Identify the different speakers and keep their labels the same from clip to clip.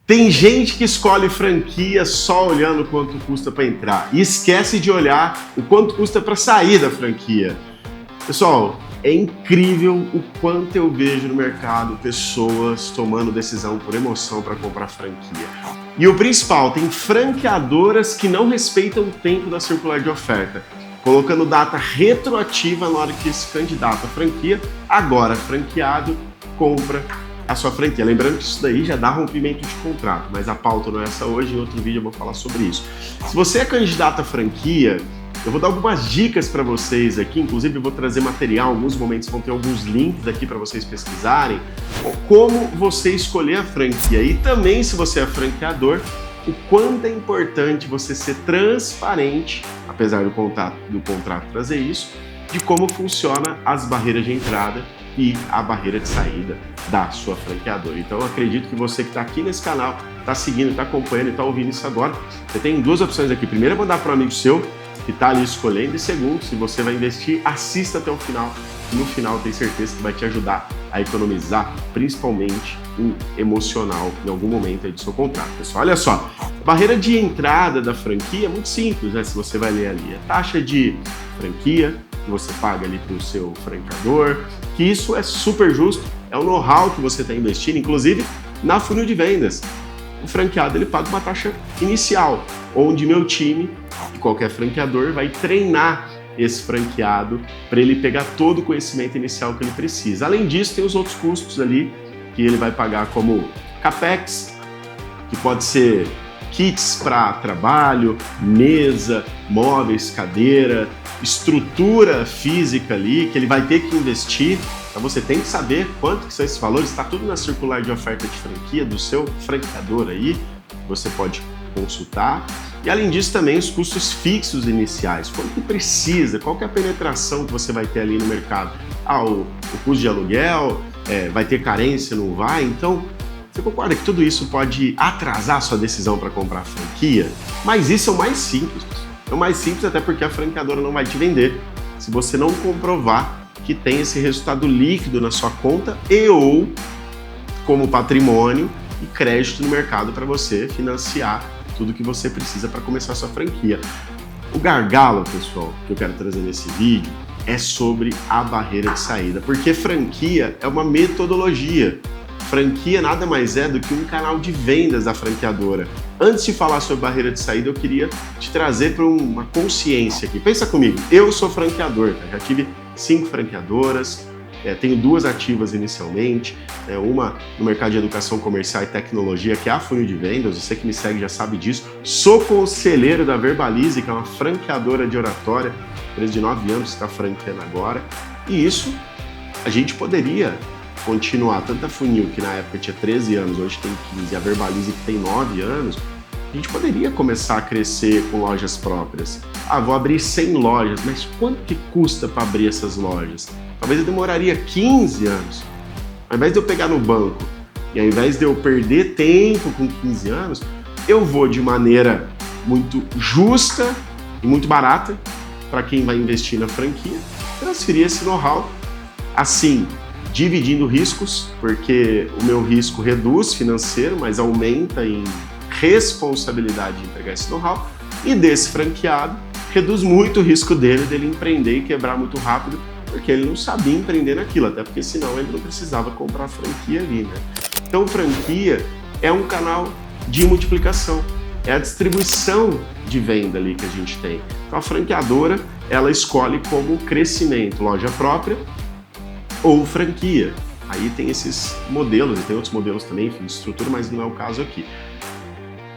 Speaker 1: Tem gente que escolhe franquia só olhando quanto custa para entrar e esquece de olhar o quanto custa para sair da franquia. Pessoal, é incrível o quanto eu vejo no mercado pessoas tomando decisão por emoção para comprar franquia. E o principal, tem franqueadoras que não respeitam o tempo da circular de oferta, colocando data retroativa na hora que se candidata à franquia, agora franqueado compra a sua franquia. Lembrando que isso daí já dá rompimento de contrato, mas a pauta não é essa hoje, em outro vídeo eu vou falar sobre isso. Se você é candidato à franquia, eu vou dar algumas dicas para vocês aqui, inclusive eu vou trazer material, em alguns momentos vão ter alguns links aqui para vocês pesquisarem, como você escolher a franquia e também, se você é franqueador, o quanto é importante você ser transparente, apesar do contrato trazer isso, de como funciona as barreiras de entrada e a barreira de saída da sua franqueadora. Então eu acredito que você que está aqui nesse canal, está seguindo, está acompanhando e está ouvindo isso agora, você tem duas opções aqui. Primeiro é mandar para um amigo seu que está ali escolhendo, e segundo, se você vai investir, assista até o final. E no final eu tenho certeza que vai te ajudar a economizar, principalmente o emocional em algum momento aí do seu contrato. Pessoal, olha só, a barreira de entrada da franquia é muito simples, né? Se você vai ler ali, a taxa de franquia que você paga ali para o seu franqueador, que isso é super justo, é o know-how que você está investindo, inclusive na funil de vendas. O franqueado ele paga uma taxa inicial, onde meu time e qualquer franqueador vai treinar esse franqueado para ele pegar todo o conhecimento inicial que ele precisa. Além disso, tem os outros custos ali que ele vai pagar, como CAPEX, que pode ser kits para trabalho, mesa, móveis, cadeira, estrutura física ali, que ele vai ter que investir. Então você tem que saber quanto que são esses valores, está tudo na circular de oferta de franquia do seu franqueador aí, você pode consultar. E além disso também os custos fixos iniciais, quanto que precisa, qual que é a penetração que você vai ter ali no mercado. O custo de aluguel, vai ter carência, não vai? Então, você concorda que tudo isso pode atrasar a sua decisão para comprar a franquia? Mas isso é o mais simples, pessoal. É o mais simples até porque a franqueadora não vai te vender se você não comprovar que tem esse resultado líquido na sua conta ou como patrimônio e crédito no mercado para você financiar tudo que você precisa para começar a sua franquia. O gargalo, pessoal, que eu quero trazer nesse vídeo é sobre a barreira de saída, porque franquia é uma metodologia. Franquia nada mais é do que um canal de vendas da franqueadora. Antes de falar sobre barreira de saída, eu queria te trazer para uma consciência aqui. Pensa comigo, eu sou franqueador, já tive 5 franqueadoras, tenho 2 ativas inicialmente, uma no mercado de educação comercial e tecnologia, que é a funil de vendas, você que me segue já sabe disso. Sou conselheiro da Verbalize, que é uma franqueadora de oratória, empresa de 9 anos, está franqueando agora. E isso a gente poderia continuar, tanto a funil, que na época tinha 13 anos, hoje tem 15, e a Verbalize, que tem 9 anos, a gente poderia começar a crescer com lojas próprias. Vou abrir 100 lojas, mas quanto que custa para abrir essas lojas? Talvez eu demoraria 15 anos. Ao invés de eu pegar no banco e ao invés de eu perder tempo com 15 anos, eu vou de maneira muito justa e muito barata para quem vai investir na franquia, transferir esse know-how, assim, dividindo riscos, porque o meu risco reduz financeiro, mas aumenta em responsabilidade de entregar esse know-how, e desse franqueado reduz muito o risco dele empreender e quebrar muito rápido, porque ele não sabia empreender naquilo, até porque senão ele não precisava comprar a franquia ali, né? Então franquia é um canal de multiplicação, é a distribuição de venda ali que a gente tem. Então a franqueadora, ela escolhe como crescimento, loja própria ou franquia. Aí tem esses modelos, e tem outros modelos também, enfim, de estrutura, mas não é o caso aqui.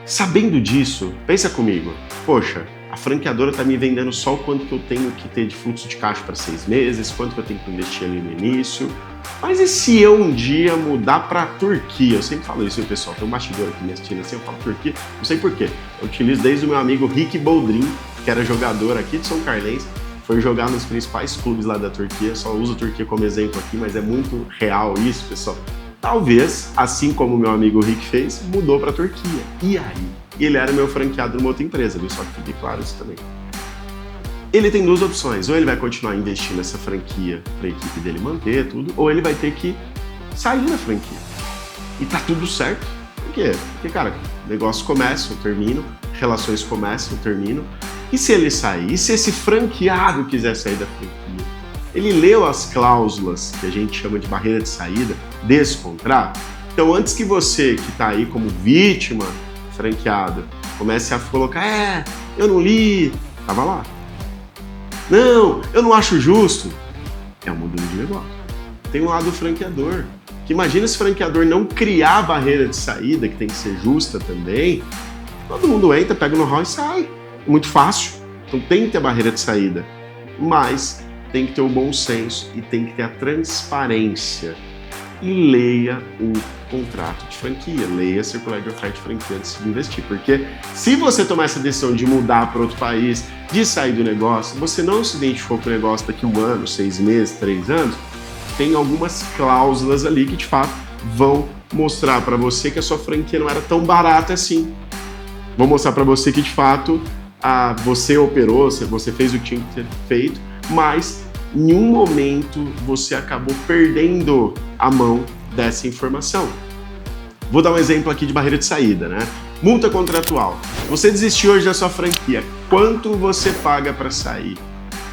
Speaker 1: Sabendo disso, pensa comigo, poxa, a franqueadora está me vendendo só o quanto que eu tenho que ter de fluxo de caixa para 6 meses, quanto que eu tenho que investir ali no início. Mas e se eu um dia mudar para a Turquia? Eu sempre falo isso, pessoal, tem um bastidor aqui me assistindo assim, eu falo Turquia, não sei porquê. Eu utilizo desde o meu amigo Rick Boldrin, que era jogador aqui de São Carlense, foi jogar nos principais clubes lá da Turquia, só uso a Turquia como exemplo aqui, mas é muito real isso, pessoal. Talvez, assim como o meu amigo Rick fez, mudou para a Turquia. E aí? Ele era meu franqueado numa outra empresa, viu? Só que fique claro isso também. Ele tem 2 opções, ou ele vai continuar investindo nessa franquia para a equipe dele manter tudo, ou ele vai ter que sair da franquia. E tá tudo certo, Por quê? Porque, cara, negócios começam, terminam, relações começam, terminam. E se ele sair? E se esse franqueado quiser sair da franquia? Ele leu as cláusulas que a gente chama de barreira de saída desse contrato? Então, antes que você, que está aí como vítima franqueada, comece a colocar, eu não li, tava lá. Não, eu não acho justo. É um modelo de negócio. Tem um lado do franqueador, que imagina se o franqueador não criar a barreira de saída, que tem que ser justa também, todo mundo entra, pega o know-how e sai. É muito fácil. Então tem que ter a barreira de saída, mas tem que ter o bom senso e tem que ter a transparência. E leia o contrato de franquia, leia a circular de oferta de franquia antes de investir. Porque se você tomar essa decisão de mudar para outro país, de sair do negócio, você não se identificou com o negócio daqui a 1 ano, 6 meses, 3 anos, tem algumas cláusulas ali que de fato vão mostrar para você que a sua franquia não era tão barata assim. Vou mostrar para você que de fato você operou, você fez o que tinha que ter feito, mas em um momento você acabou perdendo a mão dessa informação. Vou dar um exemplo aqui de barreira de saída, né? Multa contratual. Você desistiu hoje da sua franquia. Quanto você paga para sair?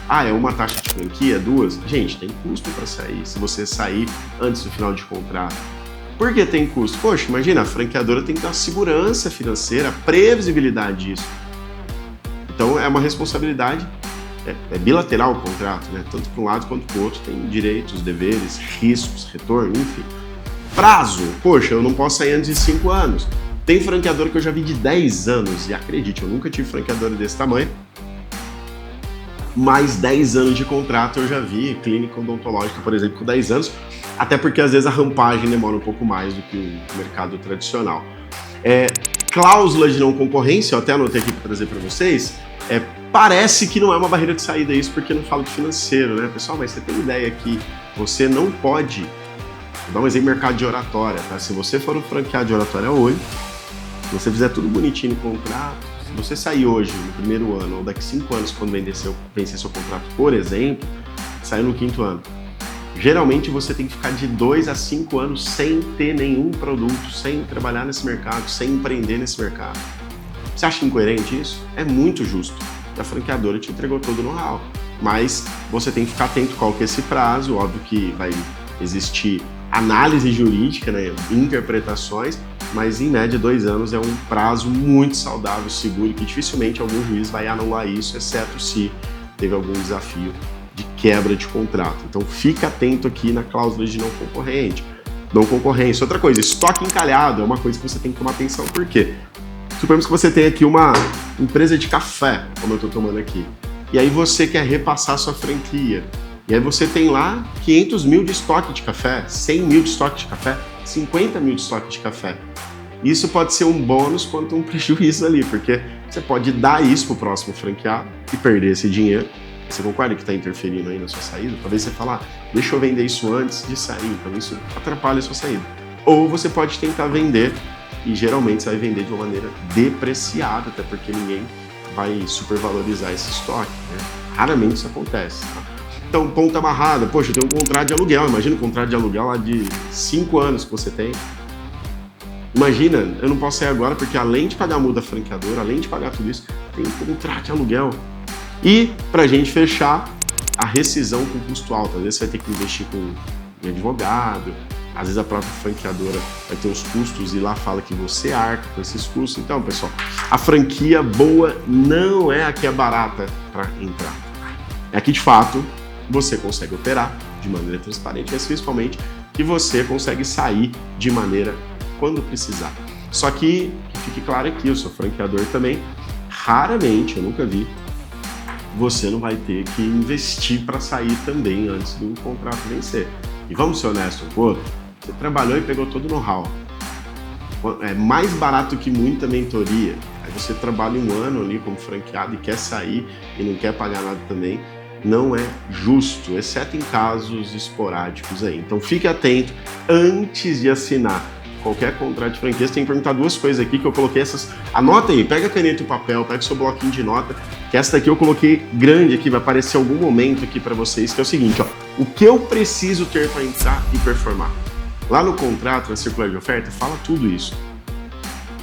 Speaker 1: É uma taxa de franquia? 2? Gente, tem custo para sair, se você sair antes do final de contrato. Por que tem custo? Poxa, imagina, a franqueadora tem que ter uma segurança financeira, previsibilidade disso. Então é uma responsabilidade, é bilateral o contrato, né? Tanto para um lado quanto para o outro, tem direitos, deveres, riscos, retorno, enfim. Prazo, poxa, eu não posso sair antes de 5 anos. Tem franqueadora que eu já vi de 10 anos, e acredite, eu nunca tive franqueadora desse tamanho. Mais 10 anos de contrato eu já vi, clínica odontológica, por exemplo, com 10 anos, até porque às vezes a rampagem demora um pouco mais do que o mercado tradicional. Cláusula de não concorrência, eu até anotei aqui para trazer para vocês, parece que não é uma barreira de saída isso, porque não falo de financeiro, né, pessoal? Mas você tem ideia que você não pode, vou dar um exemplo, mercado de oratória, tá? Se você for um franqueado de oratória hoje, se você fizer tudo bonitinho no contrato, se você sair hoje, no primeiro ano, ou daqui 5 anos, quando vencer seu contrato, por exemplo, sair no 5º ano, geralmente você tem que ficar de 2 a 5 anos sem ter nenhum produto, sem trabalhar nesse mercado, sem empreender nesse mercado. Você acha incoerente isso? É muito justo. A franqueadora te entregou todo o know-how, mas você tem que ficar atento qual que é esse prazo. Óbvio que vai existir análise jurídica, né, interpretações, mas em média 2 anos é um prazo muito saudável, seguro, que dificilmente algum juiz vai anular isso, exceto se teve algum desafio de quebra de contrato. Então fica atento aqui na cláusula de não concorrência. Outra coisa, estoque encalhado é uma coisa que você tem que tomar atenção. Por quê? Suponhamos que você tem aqui uma empresa de café, como eu estou tomando aqui, e aí você quer repassar a sua franquia. E aí você tem lá 500 mil de estoque de café, 100 mil de estoque de café, 50 mil de estoque de café. Isso pode ser um bônus quanto um prejuízo ali, porque você pode dar isso para o próximo franqueado e perder esse dinheiro. Você concorda que está interferindo aí na sua saída? Talvez você fale, deixa eu vender isso antes de sair, então isso atrapalha a sua saída. Ou você pode tentar vender, e geralmente você vai vender de uma maneira depreciada, até porque ninguém vai supervalorizar esse estoque, né? Raramente isso acontece, tá? Então, ponta amarrada, poxa, eu tenho um contrato de aluguel, imagina um contrato de aluguel lá de 5 anos que você tem. Imagina, eu não posso sair agora porque além de pagar a multa franqueadora, além de pagar tudo isso, tem um contrato de aluguel. E, pra gente fechar, a rescisão com custo alto. Às vezes você vai ter que investir com advogado, às vezes a própria franqueadora vai ter os custos e lá fala que você arca com esses custos. Então, pessoal, a franquia boa não é a que é barata para entrar. É a que, de fato, você consegue operar de maneira transparente, mas principalmente que você consegue sair de maneira quando precisar. Só que fique claro aqui, eu sou franqueador também, raramente, eu nunca vi, você não vai ter que investir para sair também antes do contrato vencer. E vamos ser honestos um pouco, você trabalhou e pegou todo o know-how. É mais barato que muita mentoria. Aí você trabalha 1 ano ali como franqueado e quer sair e não quer pagar nada também. Não é justo, exceto em casos esporádicos aí. Então fique atento antes de assinar qualquer contrato de franquia. Você tem que perguntar 2 coisas aqui que eu coloquei essas. Anota aí, pega a caneta e o papel, pega o seu bloquinho de nota, que essa daqui eu coloquei grande aqui, vai aparecer algum momento aqui para vocês, que é o seguinte, o que eu preciso ter para entrar e performar. Lá no contrato, na circular de oferta, fala tudo isso.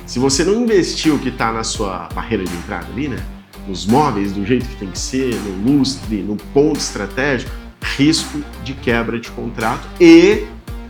Speaker 1: Se você não investiu o que está na sua barreira de entrada ali, né? Nos móveis, do jeito que tem que ser, no lustre, no ponto estratégico, risco de quebra de contrato e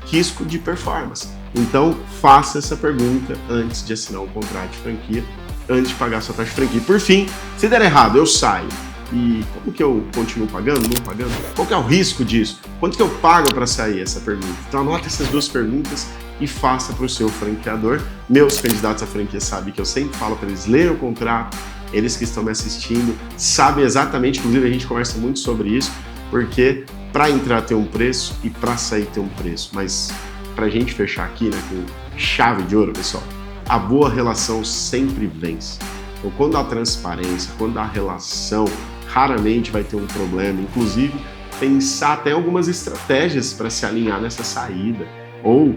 Speaker 1: risco de performance. Então, faça essa pergunta antes de assinar um contrato de franquia, antes de pagar a sua taxa de franquia. Por fim, se der errado, eu saio. E como que eu continuo pagando, não pagando? Qual que é o risco disso? Quanto que eu pago para sair? Essa pergunta. Então anota essas duas perguntas e faça para o seu franqueador. Meus candidatos à franquia sabem que eu sempre falo para eles lerem o contrato, eles que estão me assistindo sabem exatamente, inclusive a gente conversa muito sobre isso, porque para entrar tem um preço e para sair tem um preço. Mas para a gente fechar aqui, né, com chave de ouro, pessoal, a boa relação sempre vence. Então quando há transparência, quando há relação, raramente vai ter um problema. Inclusive, pensar até algumas estratégias para se alinhar nessa saída ou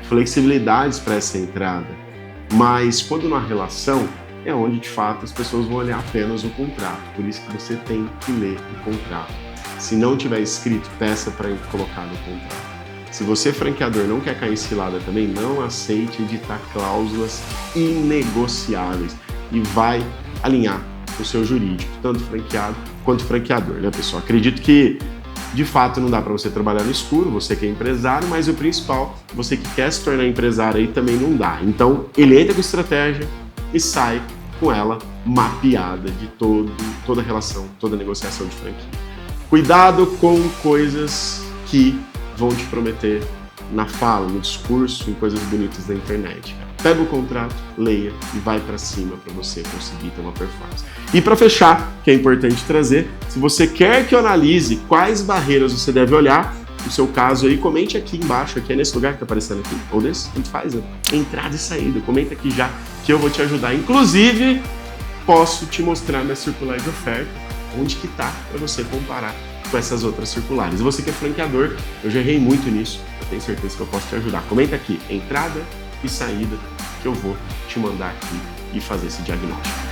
Speaker 1: flexibilidades para essa entrada. Mas quando não há relação, é onde de fato as pessoas vão olhar apenas o contrato. Por isso que você tem que ler o contrato. Se não tiver escrito, peça para colocar no contrato. Se você, franqueador, não quer cair em cilada também, não aceite editar cláusulas inegociáveis e vai alinhar o seu jurídico, tanto franqueado quanto franqueador, né, pessoal? Acredito que, de fato, não dá para você trabalhar no escuro, você que é empresário, mas o principal, você que quer se tornar empresário aí também não dá. Então, ele entra com estratégia e sai com ela mapeada de toda a relação, toda a negociação de franquia. Cuidado com coisas que vão te prometer na fala, no discurso, em coisas bonitas da internet. Pega o contrato, leia e vai para cima para você conseguir ter uma performance. E para fechar, que é importante trazer, se você quer que eu analise quais barreiras você deve olhar, no seu caso aí, comente aqui embaixo, aqui é nesse lugar que está aparecendo aqui, ou nesse, tanto faz, né? Entrada e saída, comenta aqui já que eu vou te ajudar. Inclusive, posso te mostrar minha circular de oferta, onde que tá, para você comparar com essas outras circulares. E você que é franqueador, eu já errei muito nisso, eu tenho certeza que eu posso te ajudar. Comenta aqui, entrada e saída, que eu vou te mandar aqui e fazer esse diagnóstico.